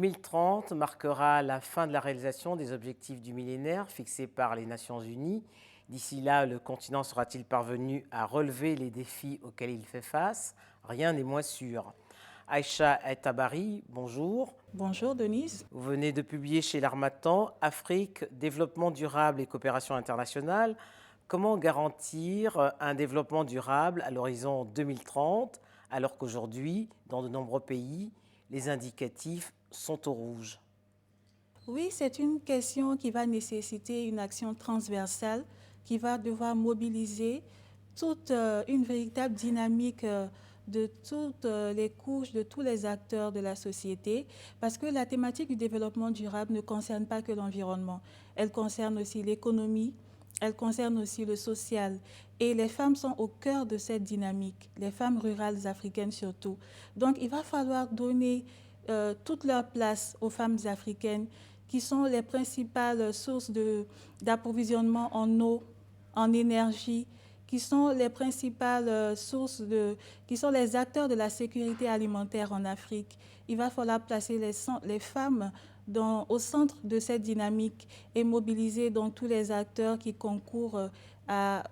2030 marquera la fin de la réalisation des objectifs du millénaire fixés par les Nations Unies. D'ici là, le continent sera-t-il parvenu à relever les défis auxquels il fait face? Rien n'est moins sûr. Aïcha El-Tabari, bonjour. Bonjour Denise. Vous venez de publier chez l'Harmattan Afrique, développement durable et coopération internationale. Comment garantir un développement durable à l'horizon 2030, alors qu'aujourd'hui, dans de nombreux pays, les indicatifs sont au rouge? Oui, c'est une question qui va nécessiter une action transversale, qui va devoir mobiliser toute une véritable dynamique de toutes les couches, de tous les acteurs de la société, parce que la thématique du développement durable ne concerne pas que l'environnement, elle concerne aussi l'économie, elle concerne aussi le social. Et les femmes sont au cœur de cette dynamique, les femmes rurales africaines surtout. Donc il va falloir donner toute leur place aux femmes africaines qui sont les principales sources d'approvisionnement en eau, en énergie, qui sont les principales qui sont les acteurs de la sécurité alimentaire en Afrique. Il va falloir placer les femmes au centre de cette dynamique et mobiliser donc tous les acteurs qui concourent à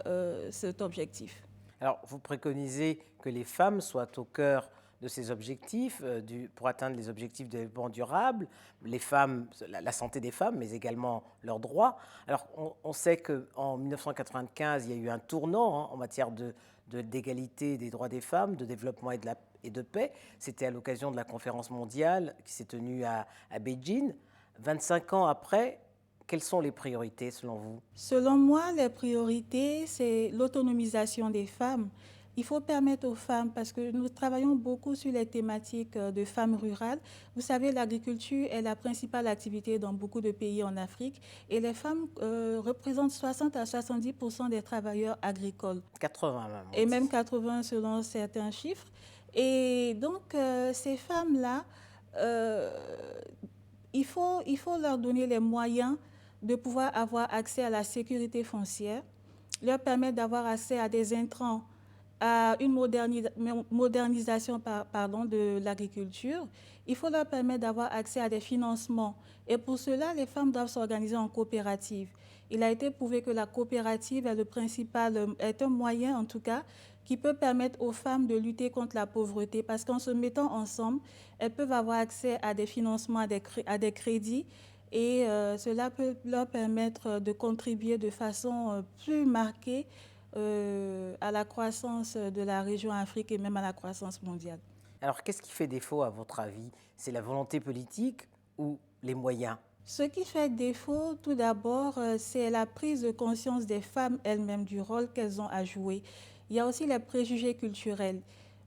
cet objectif. Alors, vous préconisez que les femmes soient au cœur de ces objectifs pour atteindre les objectifs de développement durable, les femmes, la santé des femmes, mais également leurs droits. Alors, on sait qu'en 1995, il y a eu un tournant en matière d'égalité des droits des femmes, de développement et de paix. C'était à l'occasion de la conférence mondiale qui s'est tenue à Beijing. 25 ans après, quelles sont les priorités selon vous? Selon moi, les priorités, c'est l'autonomisation des femmes. Il faut permettre aux femmes, parce que nous travaillons beaucoup sur les thématiques de femmes rurales. Vous savez, l'agriculture est la principale activité dans beaucoup de pays en Afrique et les femmes représentent 60 à 70% des travailleurs agricoles. 80 même. Et même 80 selon certains chiffres. Et donc, ces femmes-là, il faut leur donner les moyens de pouvoir avoir accès à la sécurité foncière, leur permettre d'avoir accès à des intrants, à une modernisation de l'agriculture. Il faut leur permettre d'avoir accès à des financements. Et pour cela, les femmes doivent s'organiser en coopérative. Il a été prouvé que la coopérative est un moyen, en tout cas, qui peut permettre aux femmes de lutter contre la pauvreté, parce qu'en se mettant ensemble, elles peuvent avoir accès à des financements, à des crédits, et cela peut leur permettre de contribuer de façon plus marquée à la croissance de la région Afrique et même à la croissance mondiale. Alors, qu'est-ce qui fait défaut, à votre avis? C'est la volonté politique ou les moyens? Ce qui fait défaut, tout d'abord, c'est la prise de conscience des femmes elles-mêmes du rôle qu'elles ont à jouer. Il y a aussi les préjugés culturels,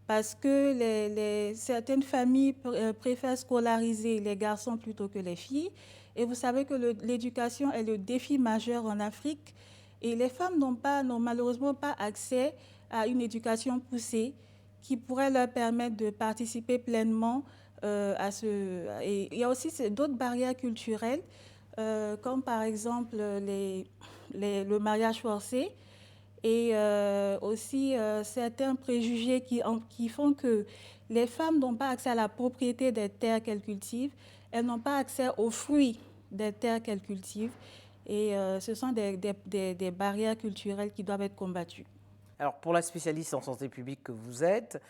parce que certaines familles préfèrent scolariser les garçons plutôt que les filles. Et vous savez que l'éducation est le défi majeur en Afrique. Et les femmes n'ont malheureusement pas accès à une éducation poussée qui pourrait leur permettre de participer pleinement Et il y a aussi d'autres barrières culturelles, comme par exemple le mariage forcé et aussi certains préjugés qui font que les femmes n'ont pas accès à la propriété des terres qu'elles cultivent, elles n'ont pas accès aux fruits des terres qu'elles cultivent. Et ce sont des barrières culturelles qui doivent être combattues. Alors, pour la spécialiste en santé publique que vous êtes,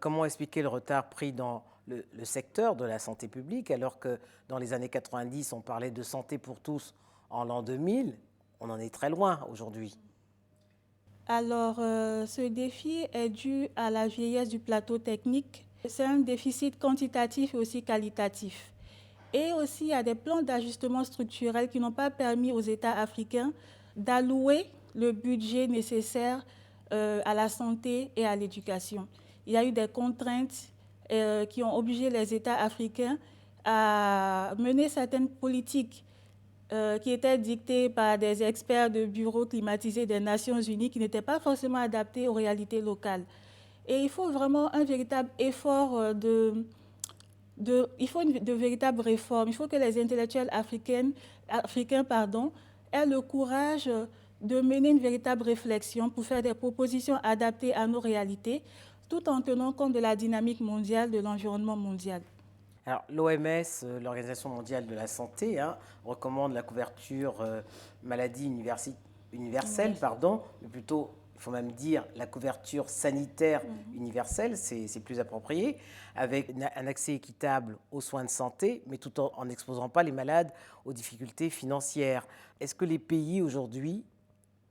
comment expliquer le retard pris dans le secteur de la santé publique, alors que dans les années 90, on parlait de santé pour tous en l'an 2000, on en est très loin aujourd'hui. Alors, ce défi est dû à la vieillesse du plateau technique. C'est un déficit quantitatif et aussi qualitatif. Et aussi à des plans d'ajustement structurel qui n'ont pas permis aux États africains d'allouer le budget nécessaire à la santé et à l'éducation. Il y a eu des contraintes qui ont obligé les États africains à mener certaines politiques qui étaient dictées par des experts de bureaux climatisés des Nations Unies qui n'étaient pas forcément adaptés aux réalités locales. Et il faut vraiment un véritable effort il faut de véritables réformes. Il faut que les intellectuels africains aient le courage de mener une véritable réflexion pour faire des propositions adaptées à nos réalités, tout en tenant compte de la dynamique mondiale, de l'environnement mondial. Alors, l'OMS, l'Organisation mondiale de la santé, hein, recommande la couverture maladie universelle, pardon, mais plutôt, il faut même dire la couverture sanitaire universelle, c'est plus approprié, avec un accès équitable aux soins de santé, mais tout en n'exposant pas les malades aux difficultés financières. Est-ce que les pays aujourd'hui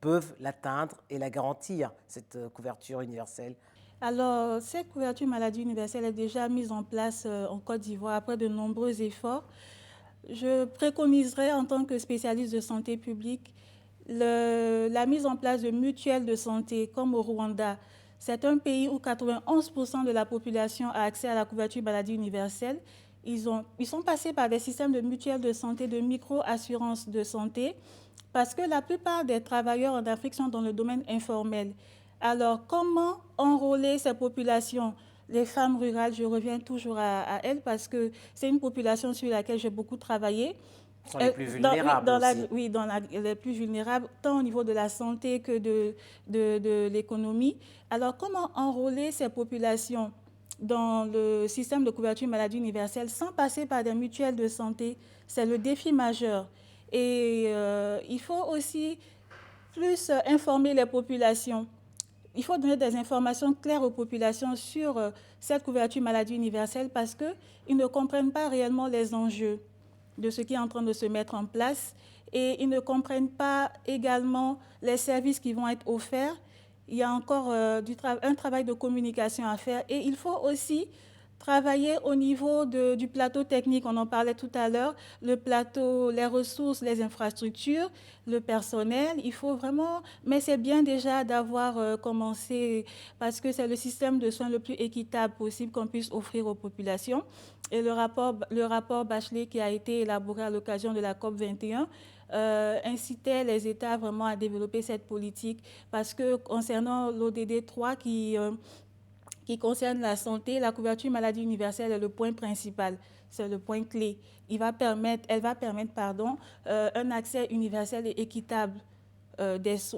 peuvent l'atteindre et la garantir, cette couverture universelle? Alors, cette couverture maladie universelle est déjà mise en place en Côte d'Ivoire après de nombreux efforts. Je préconiserais en tant que spécialiste de santé publique la mise en place de mutuelles de santé comme au Rwanda. C'est un pays où 91% de la population a accès à la couverture maladie universelle. Ils sont passés par des systèmes de mutuelles de santé, de micro-assurance de santé, parce que la plupart des travailleurs en Afrique sont dans le domaine informel. Alors, comment enrôler ces populations? Les femmes rurales, je reviens toujours à elles parce que c'est une population sur laquelle j'ai beaucoup travaillé. Ce sont les plus vulnérables aussi. Oui, les plus vulnérables, tant au niveau de la santé que de l'économie. Alors, comment enrôler ces populations dans le système de couverture maladie universelle sans passer par des mutuelles de santé? C'est le défi majeur. Et il faut aussi plus informer les populations. Il faut donner des informations claires aux populations sur cette couverture maladie universelle parce qu'ils ne comprennent pas réellement les enjeux de ce qui est en train de se mettre en place et ils ne comprennent pas également les services qui vont être offerts. Il y a encore un travail de communication à faire et il faut aussi travailler au niveau du plateau technique, on en parlait tout à l'heure, le plateau, les ressources, les infrastructures, le personnel, il faut vraiment, mais c'est bien déjà d'avoir commencé parce que c'est le système de soins le plus équitable possible qu'on puisse offrir aux populations. Et le rapport Bachelet qui a été élaboré à l'occasion de la COP 21 incitait les États vraiment à développer cette politique parce que concernant l'ODD 3 qui concerne la santé, la couverture maladie universelle est le point principal, c'est le point clé. Elle va permettre un accès universel et équitable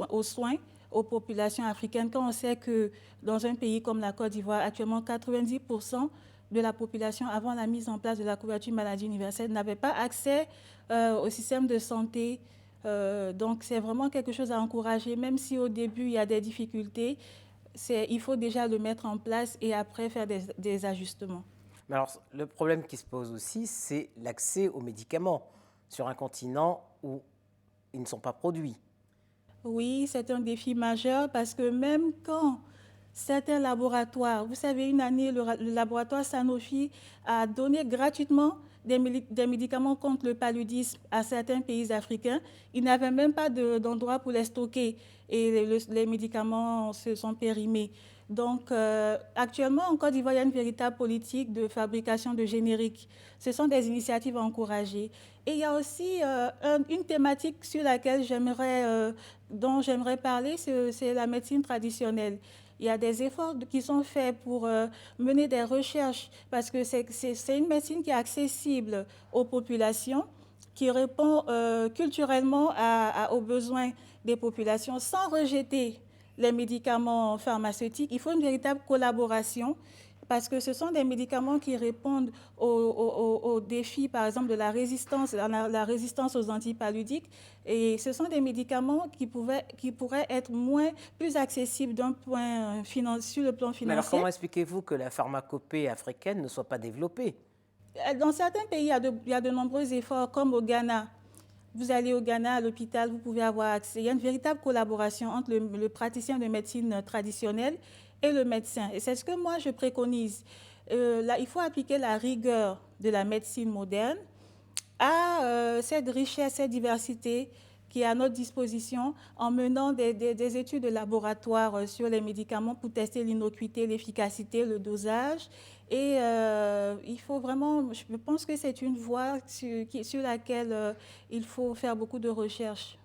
aux soins aux populations africaines. Quand on sait que dans un pays comme la Côte d'Ivoire, actuellement 90% de la population, avant la mise en place de la couverture maladie universelle, n'avait pas accès au système de santé. Donc c'est vraiment quelque chose à encourager, même si au début il y a des difficultés. Il faut déjà le mettre en place et après faire des ajustements. Mais alors, le problème qui se pose aussi, c'est l'accès aux médicaments sur un continent où ils ne sont pas produits. Oui, c'est un défi majeur parce que même quand certains laboratoires, vous savez, une année, le laboratoire Sanofi a donné gratuitement des médicaments contre le paludisme à certains pays africains. Ils n'avaient même pas d'endroit pour les stocker et les médicaments se sont périmés. Donc, actuellement, en Côte d'Ivoire, il y a une véritable politique de fabrication de génériques. Ce sont des initiatives à encourager. Et il y a aussi une thématique sur laquelle dont j'aimerais parler, c'est la médecine traditionnelle. Il y a des efforts qui sont faits pour mener des recherches parce que c'est une médecine qui est accessible aux populations, qui répond culturellement aux besoins des populations sans rejeter les médicaments pharmaceutiques. Il faut une véritable collaboration parce que ce sont des médicaments qui répondent aux défis, par exemple, de la résistance aux antipaludiques. Et ce sont des médicaments qui pourraient être plus accessibles sur le plan financier. Mais alors, comment expliquez-vous que la pharmacopée africaine ne soit pas développée? Dans certains pays, il y a de nombreux efforts, comme au Ghana. Vous allez au Ghana, à l'hôpital, vous pouvez avoir accès. Il y a une véritable collaboration entre le praticien de médecine traditionnelle et le médecin. Et c'est ce que moi, je préconise. Là, il faut appliquer la rigueur de la médecine moderne à cette richesse, cette diversité qui est à notre disposition en menant des études de laboratoire sur les médicaments pour tester l'innocuité, l'efficacité, le dosage. Et il faut vraiment, je pense que c'est une voie sur laquelle il faut faire beaucoup de recherches.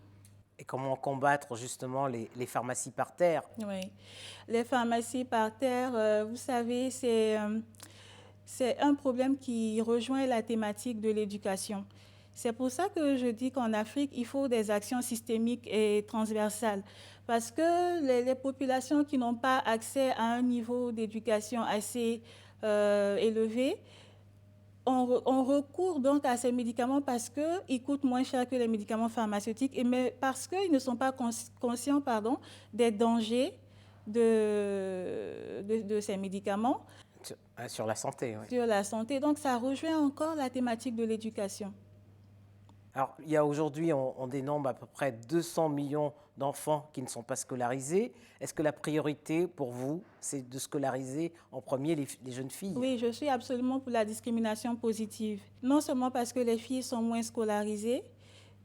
Et comment combattre justement les pharmacies par terre? Oui, les pharmacies par terre, vous savez, c'est un problème qui rejoint la thématique de l'éducation. C'est pour ça que je dis qu'en Afrique, il faut des actions systémiques et transversales. Parce que les populations qui n'ont pas accès à un niveau d'éducation assez élevé on recourt donc à ces médicaments parce qu'ils coûtent moins cher que les médicaments pharmaceutiques, mais parce qu'ils ne sont pas conscients des dangers de ces médicaments. Sur la santé, oui. Sur la santé. Donc, ça rejoint encore la thématique de l'éducation. Alors, il y a aujourd'hui, on dénombre à peu près 200 millions d'enfants qui ne sont pas scolarisés. Est-ce que la priorité pour vous, c'est de scolariser en premier les jeunes filles? Oui, je suis absolument pour la discrimination positive. Non seulement parce que les filles sont moins scolarisées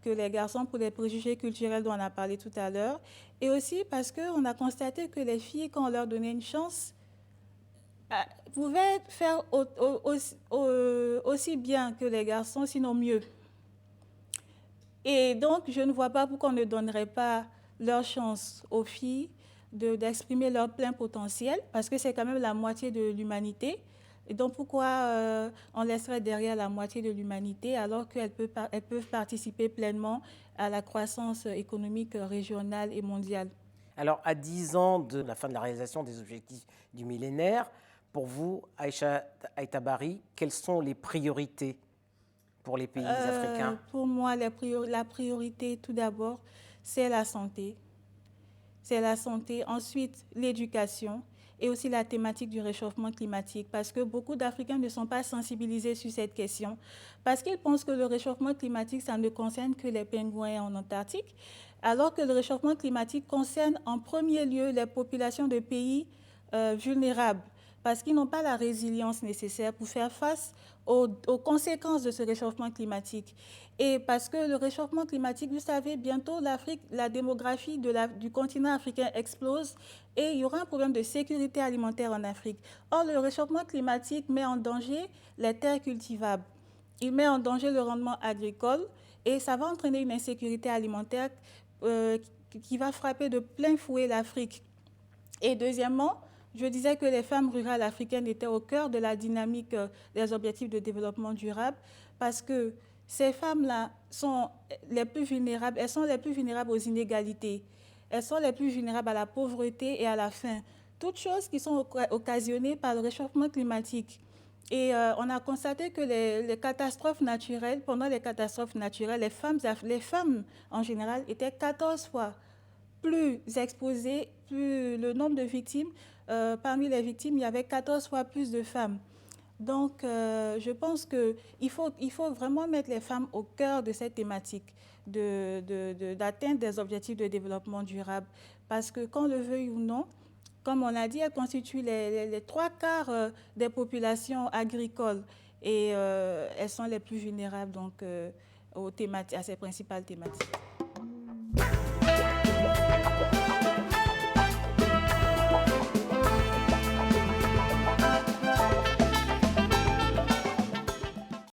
que les garçons pour les préjugés culturels dont on a parlé tout à l'heure, et aussi parce qu'on a constaté que les filles, quand on leur donnait une chance, pouvaient faire aussi bien que les garçons, sinon mieux. Et donc, je ne vois pas pourquoi on ne donnerait pas leur chance aux filles d'exprimer leur plein potentiel, parce que c'est quand même la moitié de l'humanité. Et donc, pourquoi on laisserait derrière la moitié de l'humanité alors qu'elles peuvent participer pleinement à la croissance économique régionale et mondiale? Alors, à 10 ans de la fin de la réalisation des objectifs du millénaire, pour vous, Aïcha Aïtabari, quelles sont les priorités pour les pays africains? Pour moi, la priorité, tout d'abord, c'est la santé. C'est la santé, ensuite l'éducation et aussi la thématique du réchauffement climatique, parce que beaucoup d'Africains ne sont pas sensibilisés sur cette question, parce qu'ils pensent que le réchauffement climatique, ça ne concerne que les pingouins en Antarctique, alors que le réchauffement climatique concerne en premier lieu les populations de pays vulnérables, parce qu'ils n'ont pas la résilience nécessaire pour faire face aux conséquences de ce réchauffement climatique. Et parce que le réchauffement climatique, vous savez, bientôt l'Afrique, la démographie du continent africain explose et il y aura un problème de sécurité alimentaire en Afrique. Or, le réchauffement climatique met en danger les terres cultivables. Il met en danger le rendement agricole et ça va entraîner une insécurité alimentaire qui va frapper de plein fouet l'Afrique. Et deuxièmement, je disais que les femmes rurales africaines étaient au cœur de la dynamique des objectifs de développement durable parce que ces femmes-là sont les plus vulnérables, elles sont les plus vulnérables aux inégalités, elles sont les plus vulnérables à la pauvreté et à la faim, toutes choses qui sont occasionnées par le réchauffement climatique. Et on a constaté que les catastrophes naturelles, pendant les catastrophes naturelles, les femmes en général étaient 14 fois plus exposées, plus le nombre de victimes. Parmi les victimes, il y avait 14 fois plus de femmes. Donc, je pense qu'il faut vraiment mettre les femmes au cœur de cette thématique d'atteindre des objectifs de développement durable. Parce que, qu'on le veuille ou non, comme on l'a dit, elles constituent les 3/4 des populations agricoles et elles sont les plus vulnérables donc, à ces principales thématiques.